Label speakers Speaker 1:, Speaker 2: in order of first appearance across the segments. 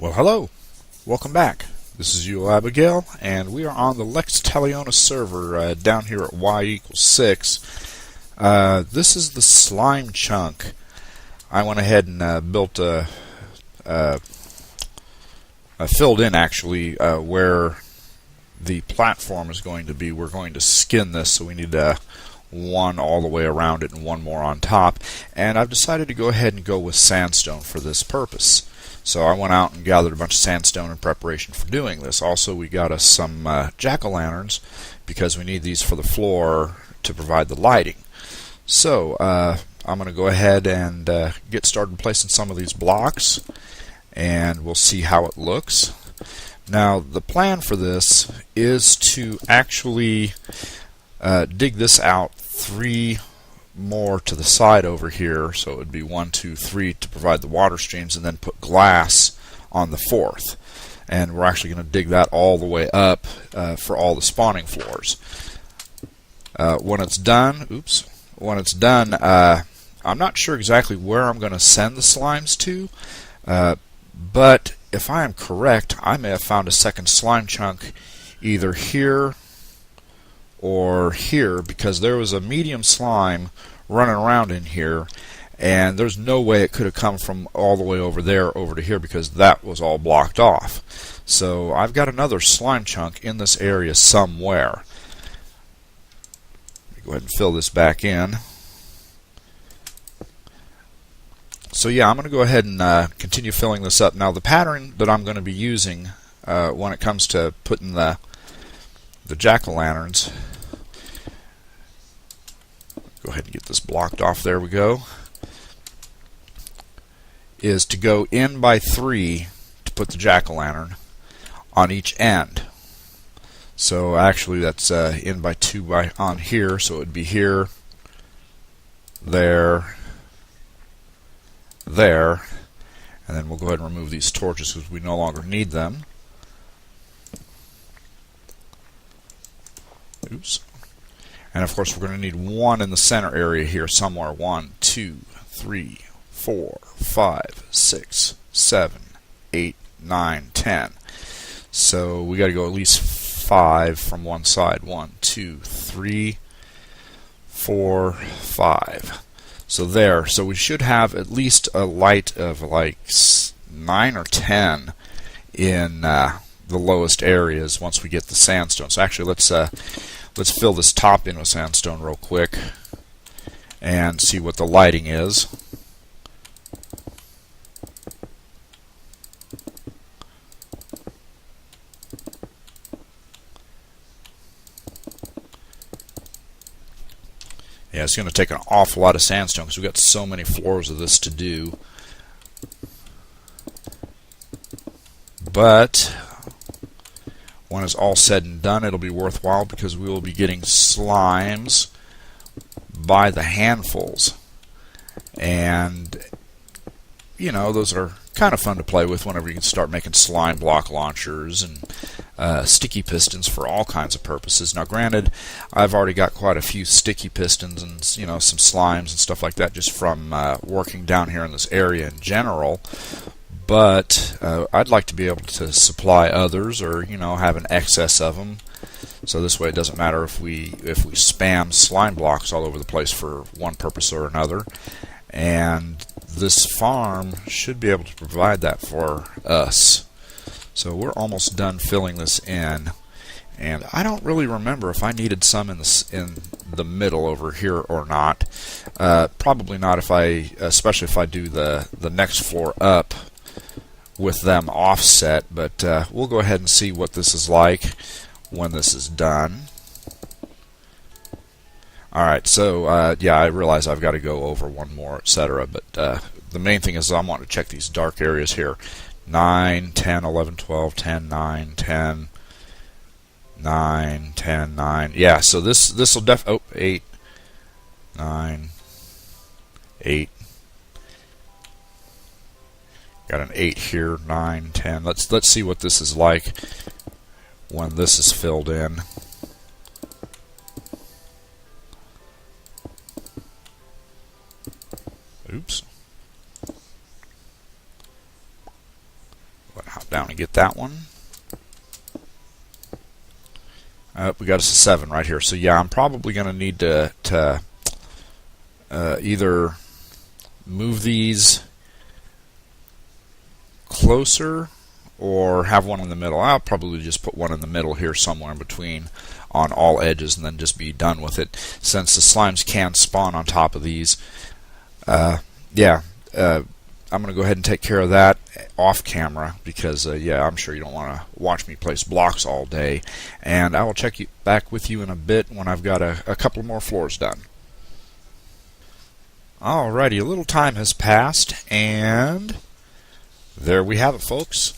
Speaker 1: Well, hello. Welcome back. This is UOAbigail, and we are on the Lex Talionis server down here at y=6. This is the slime chunk. I went ahead and built filled in actually where the platform is going to be. We're going to skin this, so we need one all the way around it and one more on top. And I've decided to go ahead and go with sandstone for this purpose. So I went out and gathered a bunch of sandstone in preparation for doing this. Also, we got us some jack-o'-lanterns because we need these for the floor to provide the lighting. So I'm going to go ahead and get started placing some of these blocks, and we'll see how it looks. Now, the plan for this is to actually dig this out 3 more to the side over here, so it would be 1, 2, 3 to provide the water streams, and then put glass on the 4th. And we're actually going to dig that all the way up for all the spawning floors. When it's done, I'm not sure exactly where I'm going to send the slimes to, but if I am correct, I may have found a second slime chunk either here or here, because there was a medium slime running around in here, and there's no way it could have come from all the way over there over to here, because that was all blocked off. So I've got another slime chunk in this area somewhere. Let me go ahead and fill this back in. So yeah, I'm going to go ahead and continue filling this up. Now, the pattern that I'm going to be using when it comes to putting the jack-o'-lanterns, go ahead and get this blocked off, there we go, is to go in by 3 to put the jack-o'-lantern on each end. So actually that's in by 2 on here, so it would be here, there, there, and then we'll go ahead and remove these torches because we no longer need them. Oops. And of course we're going to need one in the center area here somewhere. 1, 2, 3, 4, 5, 6, 7, 8, 9, 10. So we got to go at least 5 from one side. 1, 2, 3, 4, 5. So there. So we should have at least a light of like 9 or 10 in the lowest areas once we get the sandstone. So actually, let's fill this top in with sandstone real quick and see what the lighting is. Yeah, it's going to take an awful lot of sandstone because we've got so many floors of this to do. But when it's all said and done, it'll be worthwhile because we will be getting slimes by the handfuls. And, you know, those are kind of fun to play with whenever you can start making slime block launchers and sticky pistons for all kinds of purposes. Now, granted, I've already got quite a few sticky pistons and, you know, some slimes and stuff like that just from working down here in this area in general. But I'd like to be able to supply others, or, you know, have an excess of them. So this way it doesn't matter if we spam slime blocks all over the place for one purpose or another. And this farm should be able to provide that for us. So we're almost done filling this in. And I don't really remember if I needed some in the middle over here or not. Probably not, especially if I do the next floor up with them offset, but we'll go ahead and see what this is like when this is done. Alright, so yeah, I realize I've got to go over one more, etc., but the main thing is I want to check these dark areas here. 9, 10, 11, 12, 10, 9, 10, 9, 10, 9. Yeah, so this will 8, 9, 8. Got an 8 here, 9, 10. Let's see what this is like when this is filled in. Oops. to get that one. We got us a 7 right here. So yeah, I'm probably going to need to either move these closer or have one in the middle. I'll probably just put one in the middle here somewhere in between on all edges and then just be done with it, since the slimes can spawn on top of these. I'm going to go ahead and take care of that off camera because, yeah, I'm sure you don't want to watch me place blocks all day. And I will check back with you in a bit when I've got a couple more floors done. Alrighty, a little time has passed, and there we have it, folks.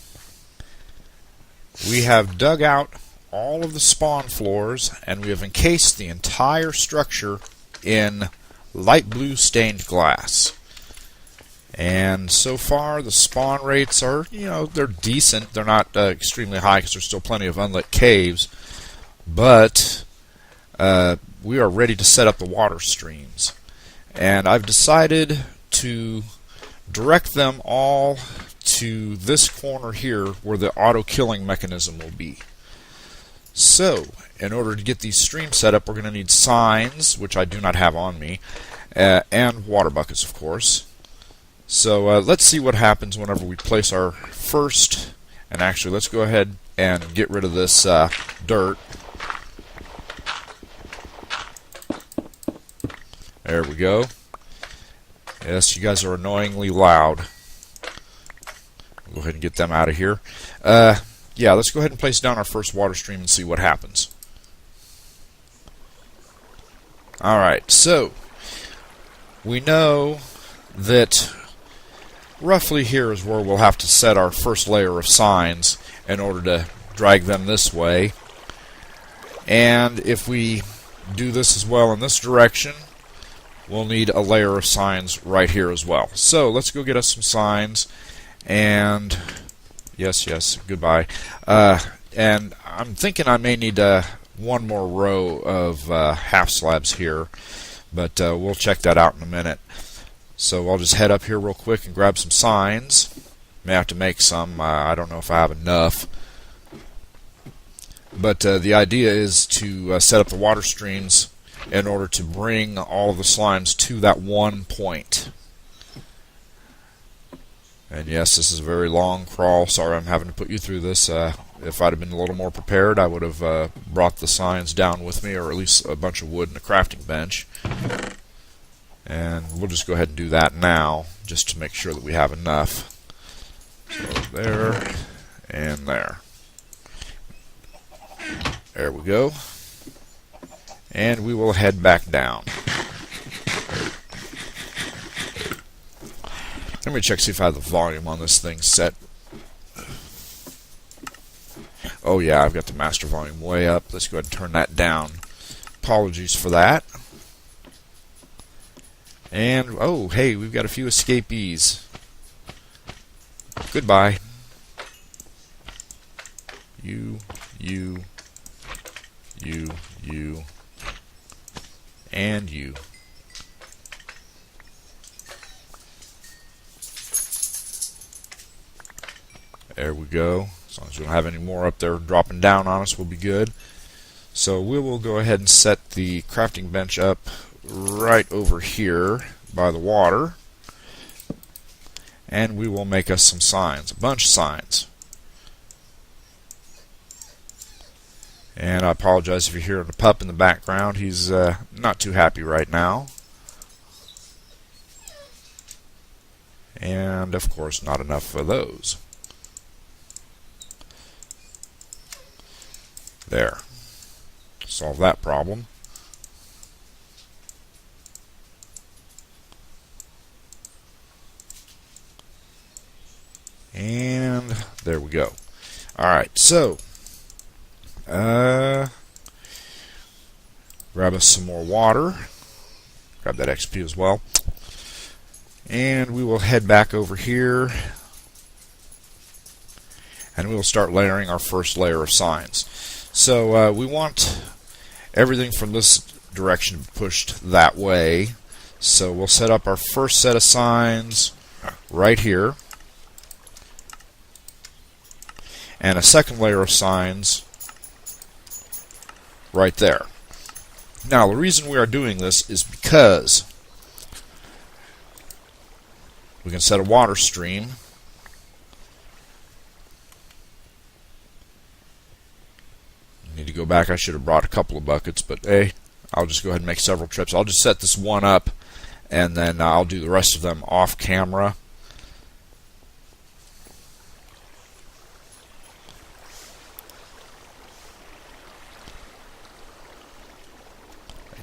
Speaker 1: We have dug out all of the spawn floors, and we have encased the entire structure in light blue stained glass. And so far, the spawn rates are, they're decent. They're not extremely high because there's still plenty of unlit caves. But we are ready to set up the water streams. And I've decided to direct them all to this corner here where the auto-killing mechanism will be. So, in order to get these streams set up, we're going to need signs, which I do not have on me, and water buckets, of course. So let's see what happens whenever we place our first, and actually let's go ahead and get rid of this dirt. There we go. Yes, you guys are annoyingly loud. Go ahead and get them out of here. Yeah, let's go ahead and place down our first water stream and see what happens. Alright, so we know that roughly here is where we'll have to set our first layer of signs in order to drag them this way. And if we do this as well in this direction, we'll need a layer of signs right here as well. So let's go get us some signs. And yes, goodbye. And I'm thinking I may need one more row of half slabs here, but we'll check that out in a minute. So I'll just head up here real quick and grab some signs. May have to make some. I don't know if I have enough. But the idea is to set up the water streams in order to bring all of the slimes to that one point. And yes, this is a very long crawl. Sorry I'm having to put you through this. If I'd have been a little more prepared, I would have brought the signs down with me, or at least a bunch of wood and a crafting bench. And we'll just go ahead and do that now, just to make sure that we have enough. So there, and there. There we go. And we will head back down. Let me check, see if I have the volume on this thing set. Oh yeah, I've got the master volume way up. Let's go ahead and turn that down. Apologies for that. And, oh, hey, we've got a few escapees. Goodbye. You, and you. There we go. As long as we don't have any more up there dropping down on us, we'll be good. So we will go ahead and set the crafting bench up right over here by the water, and we will make us some signs, a bunch of signs. And I apologize if you hear the pup in the background. He's not too happy right now. And of course not enough of those. There. Solve that problem. And there we go. Alright, so grab us some more water. Grab that XP as well. And we will head back over here. And we will start layering our first layer of signs. So we want everything from this direction pushed that way. So we'll set up our first set of signs right here. and a second layer of signs right there. Now, the reason we are doing this is because we can set a water stream. Need to go back. I should have brought a couple of buckets, but hey, I'll just go ahead and make several trips. I'll just set this one up, and then I'll do the rest of them off camera.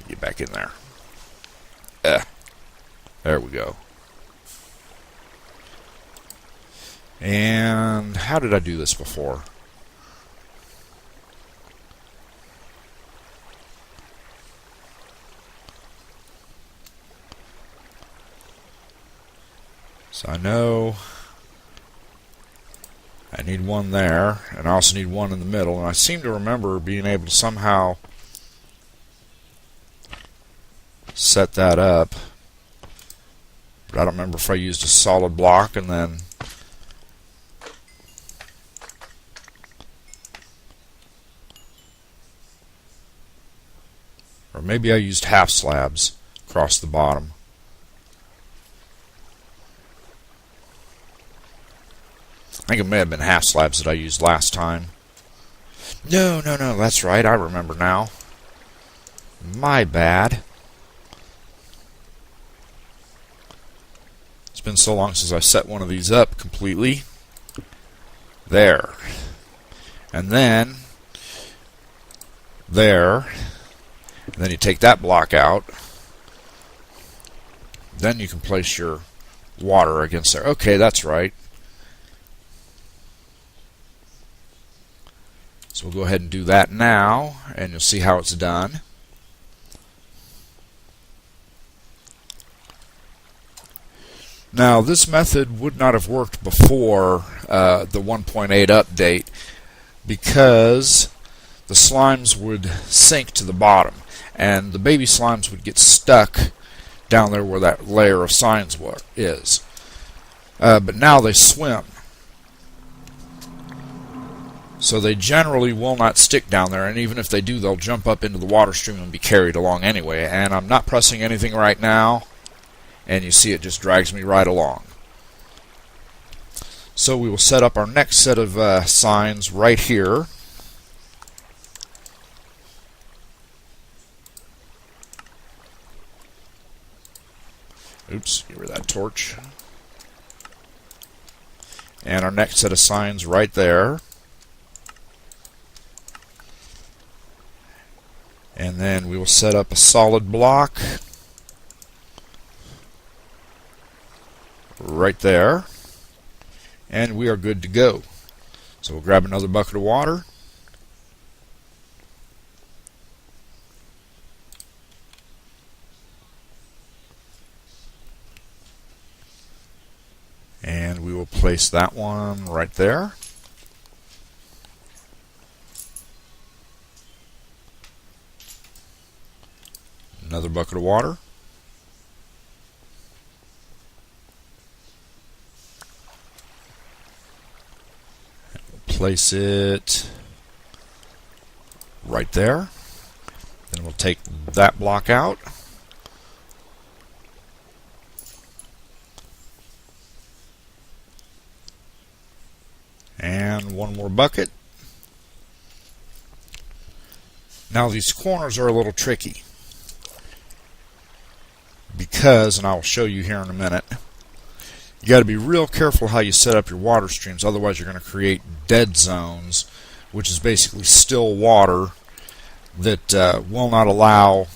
Speaker 1: Get back in there. There we go. And how did I do this before? So I know I need one there, and I also need one in the middle, and I seem to remember being able to somehow set that up, but I don't remember if I used a solid block and then or maybe I used half slabs across the bottom. I think it may have been half slabs that I used last time. No, that's right, I remember now. My bad. It's been so long since I set one of these up completely. There. And then there. And then you take that block out. Then you can place your water against there. Okay, that's right. So we'll go ahead and do that now, and you'll see how it's done. Now, this method would not have worked before the 1.8 update because the slimes would sink to the bottom, and the baby slimes would get stuck down there where that layer of signs is. But now they swim. So they generally will not stick down there, and even if they do, they'll jump up into the water stream and be carried along anyway. And I'm not pressing anything right now, and you see it just drags me right along. So we will set up our next set of signs right here. Oops, get rid of that torch. And our next set of signs right there. And then we will set up a solid block right there, and we are good to go. So we'll grab another bucket of water, and we will place that one right there. Another bucket of water. Place it right there. Then we'll take that block out. And one more bucket. Now these corners are a little tricky, because, and I will show you here in a minute, you got to be real careful how you set up your water streams, otherwise you're going to create dead zones, which is basically still water that will not allow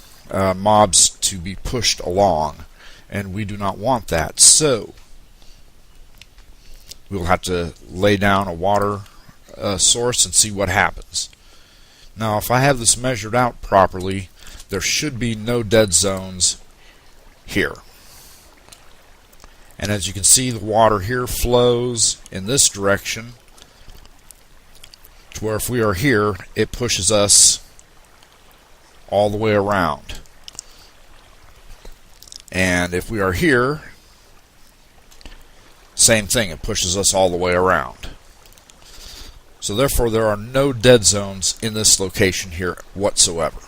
Speaker 1: mobs to be pushed along, and we do not want that. So we'll have to lay down a water source and see what happens. Now, if I have this measured out properly, there should be no dead zones here. And as you can see, the water here flows in this direction to where if we are here, it pushes us all the way around. And if we are here, same thing, it pushes us all the way around. So therefore there are no dead zones in this location here whatsoever.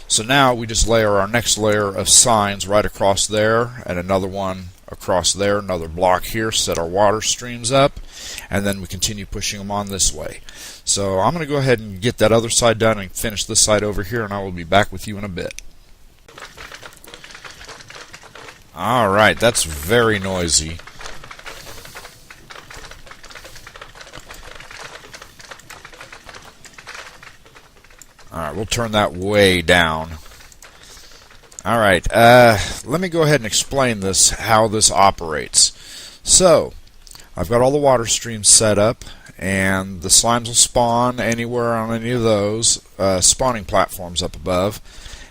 Speaker 1: So now we just layer our next layer of signs right across there, and another one across there, another block here, set our water streams up, and then we continue pushing them on this way. So I'm going to go ahead and get that other side done and finish this side over here, and I will be back with you in a bit. Alright, that's very noisy. Alright, we'll turn that way down. Alright, let me go ahead and explain this, how this operates. So, I've got all the water streams set up, and the slimes will spawn anywhere on any of those spawning platforms up above,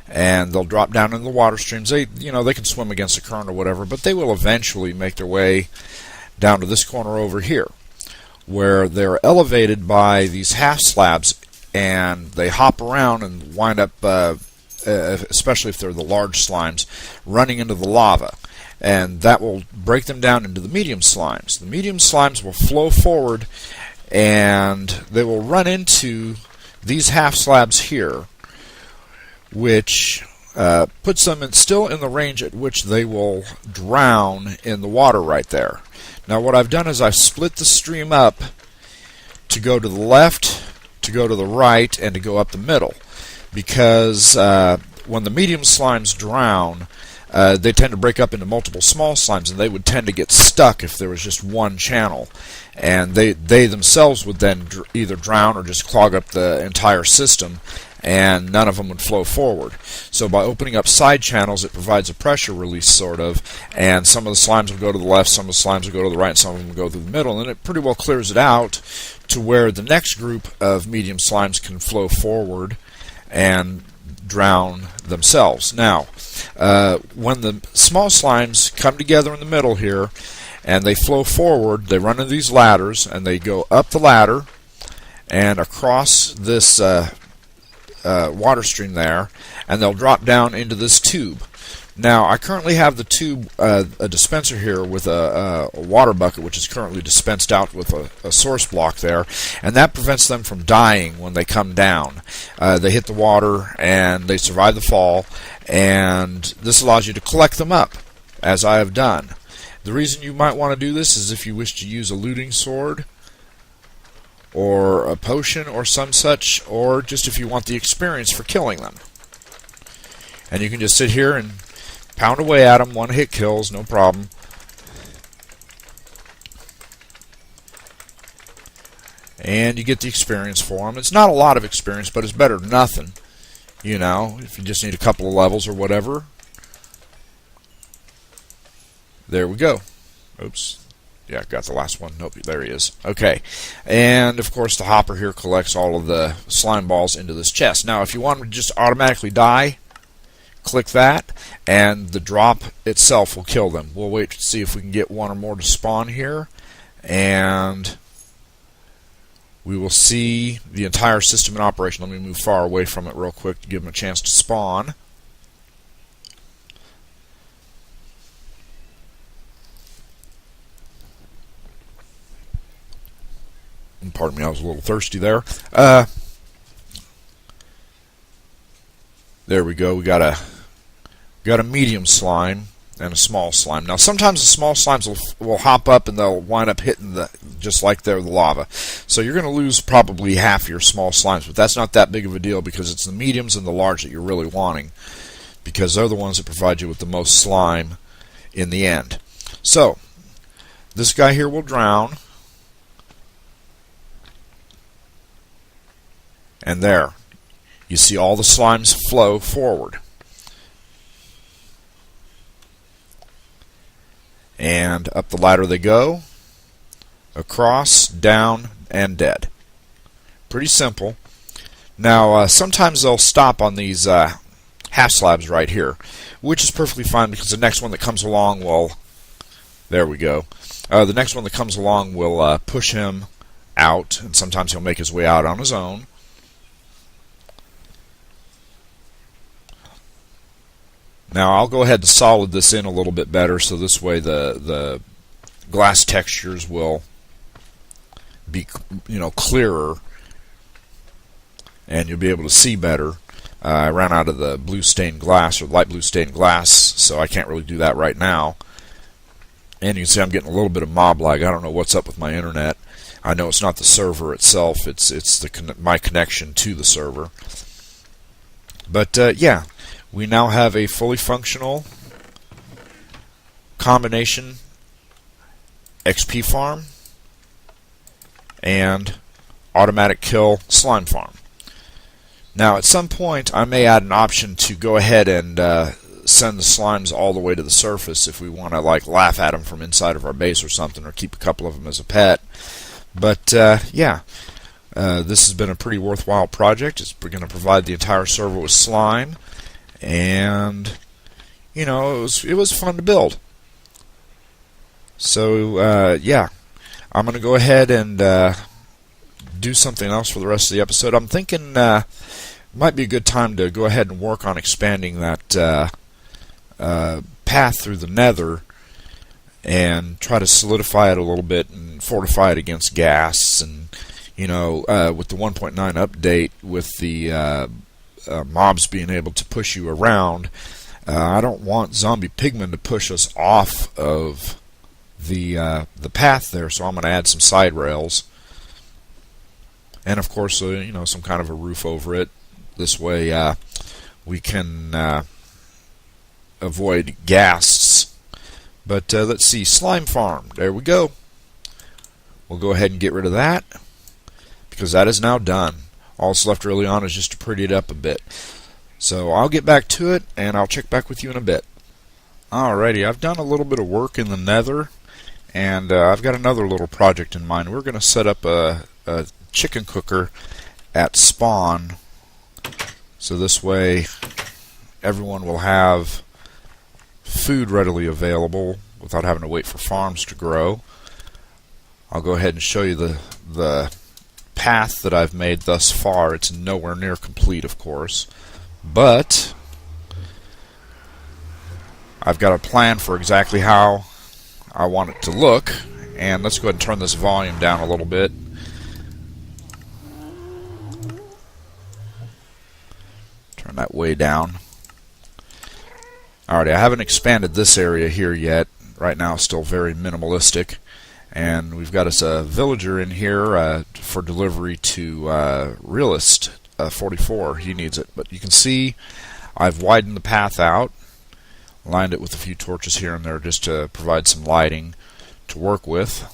Speaker 1: and they'll drop down into the water streams. They can swim against the current or whatever, but they will eventually make their way down to this corner over here, where they're elevated by these half slabs, and they hop around and wind up, especially if they're the large slimes, running into the lava. And that will break them down into the medium slimes. The medium slimes will flow forward, and they will run into these half slabs here, which puts them still in the range at which they will drown in the water right there. Now what I've done is I've split the stream up to go to the left, to go to the right, and to go up the middle, because when the medium slimes drown, they tend to break up into multiple small slimes, and they would tend to get stuck if there was just one channel, and they themselves would then either drown or just clog up the entire system, and none of them would flow forward. So by opening up side channels, it provides a pressure release, sort of, and some of the slimes will go to the left, some of the slimes will go to the right, and some of them will go through the middle, and it pretty well clears it out to where the next group of medium slimes can flow forward and drown themselves. Now, when the small slimes come together in the middle here and they flow forward, they run into these ladders, and they go up the ladder and across this water stream there, and they'll drop down into this tube. Now, I currently have the tube, a dispenser here with a water bucket, which is currently dispensed out with a source block there, and that prevents them from dying when they come down. They hit the water, and they survive the fall, and this allows you to collect them up, as I have done. The reason you might want to do this is if you wish to use a looting sword, or a potion, or some such, or just if you want the experience for killing them. And you can just sit here and pound away at them, one-hit kills, no problem. And you get the experience for them. It's not a lot of experience, but it's better than nothing. You know, if you just need a couple of levels or whatever. There we go. Oops. Yeah, got the last one. Nope, there he is. Okay. And, of course, the hopper here collects all of the slime balls into this chest. Now, if you want them to just automatically die, click that, and the drop itself will kill them. We'll wait to see if we can get one or more to spawn here, and we will see the entire system in operation. Let me move far away from it real quick to give them a chance to spawn. And pardon me, I was a little thirsty there. There we go. We got a medium slime and a small slime. Now, sometimes the small slimes will hop up and they'll wind up hitting just like they're the lava. So you're going to lose probably half your small slimes, but that's not that big of a deal because it's the mediums and the large that you're really wanting, because they're the ones that provide you with the most slime in the end. So this guy here will drown, and there you see all the slimes flow forward. And up the ladder they go, across, down, and dead. Pretty simple. Now, sometimes they'll stop on these half slabs right here, which is perfectly fine because the next one that comes along will... There we go. The next one that comes along will push him out, and sometimes he'll make his way out on his own. Now I'll go ahead and solid this in a little bit better, so this way the glass textures will be, clearer and you'll be able to see better. I ran out of the blue stained glass, or light blue stained glass, so I can't really do that right now. And you can see I'm getting a little bit of mob lag. I don't know what's up with my internet. I know it's not the server itself, it's my connection to the server. But yeah, we now have a fully functional combination XP farm and automatic kill slime farm. Now at some point I may add an option to go ahead and send the slimes all the way to the surface if we want to like laugh at them from inside of our base or something, or keep a couple of them as a pet. But yeah, this has been a pretty worthwhile project. We're going to provide the entire server with slime, and you know, it was fun to build. So yeah, I'm going to go ahead and do something else for the rest of the episode. I'm thinking it might be a good time to go ahead and work on expanding that path through the nether and try to solidify it a little bit and fortify it against gas. And you know, with the 1.9 update, with the mobs being able to push you around, I don't want zombie pigmen to push us off of the path there, so I'm going to add some side rails, and of course you know, some kind of a roof over it. This way we can avoid ghasts. But let's see, slime farm, there we go. We'll go ahead and get rid of that, because that is now done. All that's left early on is just to pretty it up a bit. So I'll get back to it, and I'll check back with you in a bit. Alrighty, I've done a little bit of work in the nether, and I've got another little project in mind. We're going to set up a chicken cooker at spawn, so this way everyone will have food readily available without having to wait for farms to grow. I'll go ahead and show you the path that I've made thus far. It's nowhere near complete, of course, but I've got a plan for exactly how I want it to look. And let's go ahead and turn this volume down a little bit. Turn that way down. Alrighty, I haven't expanded this area here yet. Right now it's still very minimalistic. And we've got us a villager in here for delivery to Realist 44. He needs it. But you can see I've widened the path out, lined it with a few torches here and there just to provide some lighting to work with.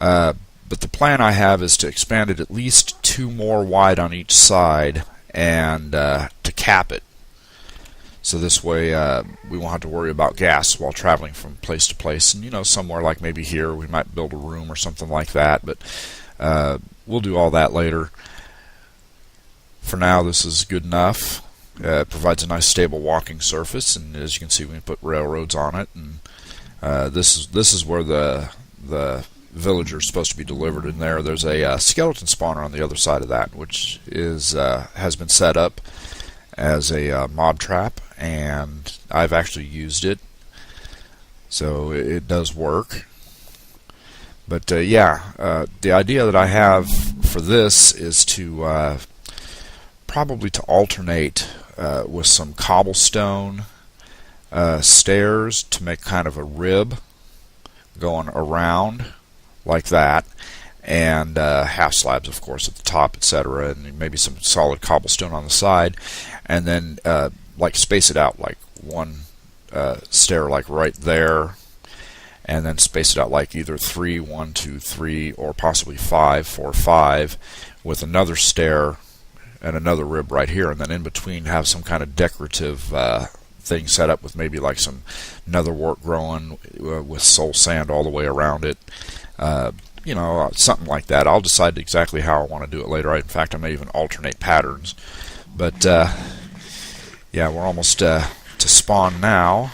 Speaker 1: But the plan I have is to expand it at least 2 more wide on each side, and to cap it. So this way we won't have to worry about gas while traveling from place to place. And you know, somewhere like maybe here we might build a room or something like that, but we'll do all that later. For now, this is good enough. It provides a nice stable walking surface, and as you can see, we can put railroads on it. And this is where the villager is supposed to be delivered. In there's a skeleton spawner on the other side of that, which is has been set up as a mob trap, and I've actually used it, so it does work. But yeah, the idea that I have for this is to probably to alternate with some cobblestone stairs to make kind of a rib going around like that, and half slabs, of course, at the top, etc., and maybe some solid cobblestone on the side, and then like space it out, like one stair like right there, and then space it out like either 3, 1, 2, 3, or possibly 5, 4, 5, with another stair and another rib right here, and then in between have some kind of decorative thing set up with maybe like some nether wart growing with soul sand all the way around it. You know, something like that. I'll decide exactly how I want to do it later. In fact, I may even alternate patterns. But yeah, we're almost to spawn now.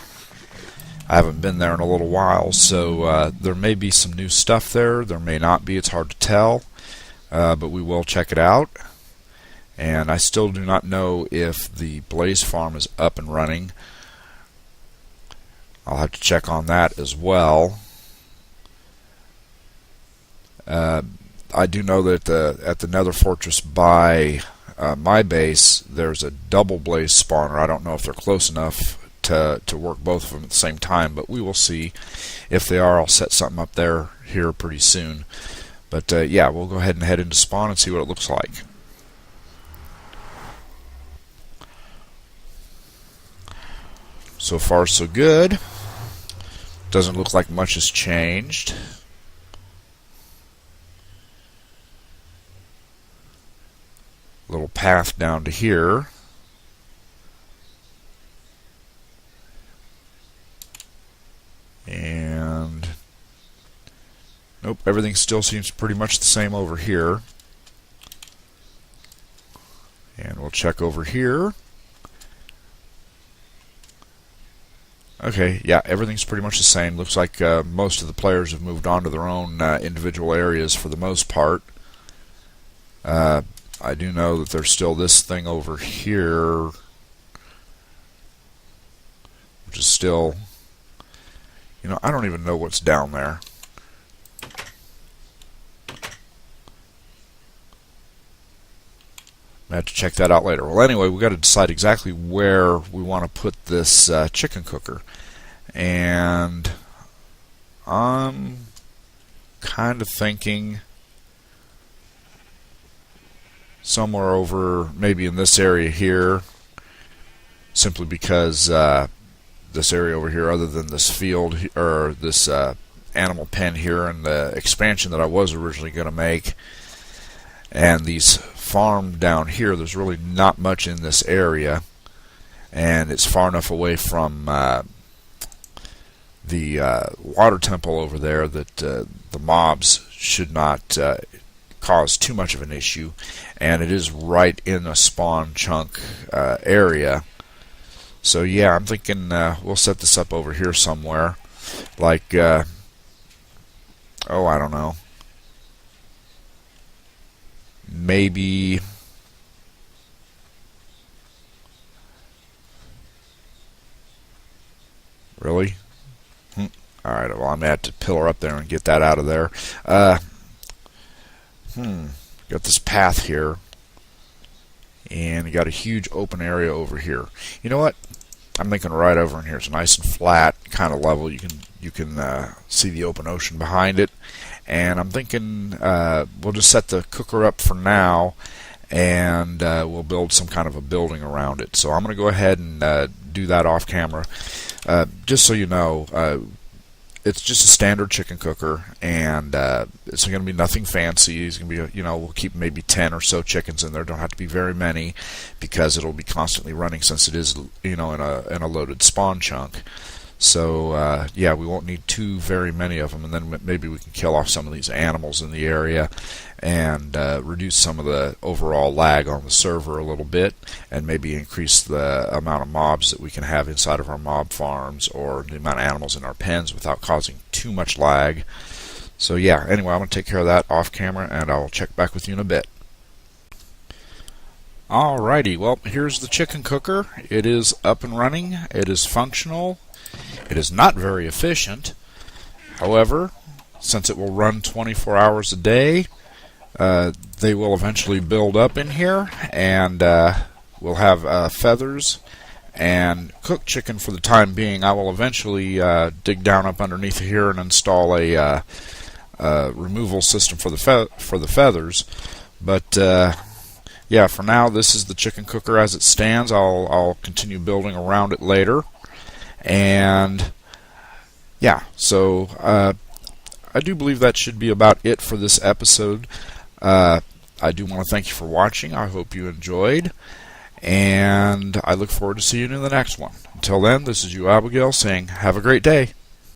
Speaker 1: I haven't been there in a little while, so there may be some new stuff there. There may not be. It's hard to tell, but we will check it out. And I still do not know if the Blaze Farm is up and running. I'll have to check on that as well. I I do know that at the Nether Fortress by my base, there's a double blaze spawner. I don't know if they're close enough to work both of them at the same time, but we will see. If they are, I'll set something up there here pretty soon. But yeah, we'll go ahead and head into spawn and see what it looks like. So far, so good. Doesn't look like much has changed. Little path down to here. And nope, everything still seems pretty much the same over here. And we'll check over here. Okay, yeah, everything's pretty much the same. Looks like most of the players have moved on to their own individual areas for the most part. I do know that there's still this thing over here, which is still, you know, I don't even know what's down there. I have to check that out later. Well, anyway, we've got to decide exactly where we want to put this chicken cooker. And I'm kind of thinking somewhere over maybe in this area here, simply because this area over here, other than this field or this animal pen here and the expansion that I was originally going to make, and these farm down here, there's really not much in this area, and it's far enough away from the water temple over there that the mobs should not cause too much of an issue, and it is right in a spawn chunk area. So yeah, I'm thinking we'll set this up over here somewhere, like oh, I don't know, maybe really? Alright, well, I'm going to have to pillar up there and get that out of there. Got this path here, and you got a huge open area over here. You know what? I'm thinking right over in here. It's nice and flat, kind of level. You can see the open ocean behind it. And I'm thinking we'll just set the cooker up for now, and we'll build some kind of a building around it. So I'm going to go ahead and do that off camera. Just so you know, it's just a standard chicken cooker, and it's going to be nothing fancy. It's going to be, we'll keep maybe 10 or so chickens in there. Don't have to be very many, because it'll be constantly running since it is, in a loaded spawn chunk. So yeah, we won't need too very many of them, and then maybe we can kill off some of these animals in the area and reduce some of the overall lag on the server a little bit, and maybe increase the amount of mobs that we can have inside of our mob farms, or the amount of animals in our pens, without causing too much lag. So yeah, anyway, I'm going to take care of that off camera, and I'll check back with you in a bit. Alrighty, well, here's the chicken cooker. It is up and running. It is functional. It is not very efficient. However, since it will run 24 hours a day, they will eventually build up in here, and we'll have feathers and cooked chicken for the time being. I will eventually dig down up underneath here and install a removal system for the feathers. But yeah, for now, this is the chicken cooker as it stands. I'll continue building around it later. And yeah, so I do believe that should be about it for this episode. I do want to thank you for watching. I hope you enjoyed, and I look forward to seeing you in the next one. Until then, this is UOAbigail saying have a great day.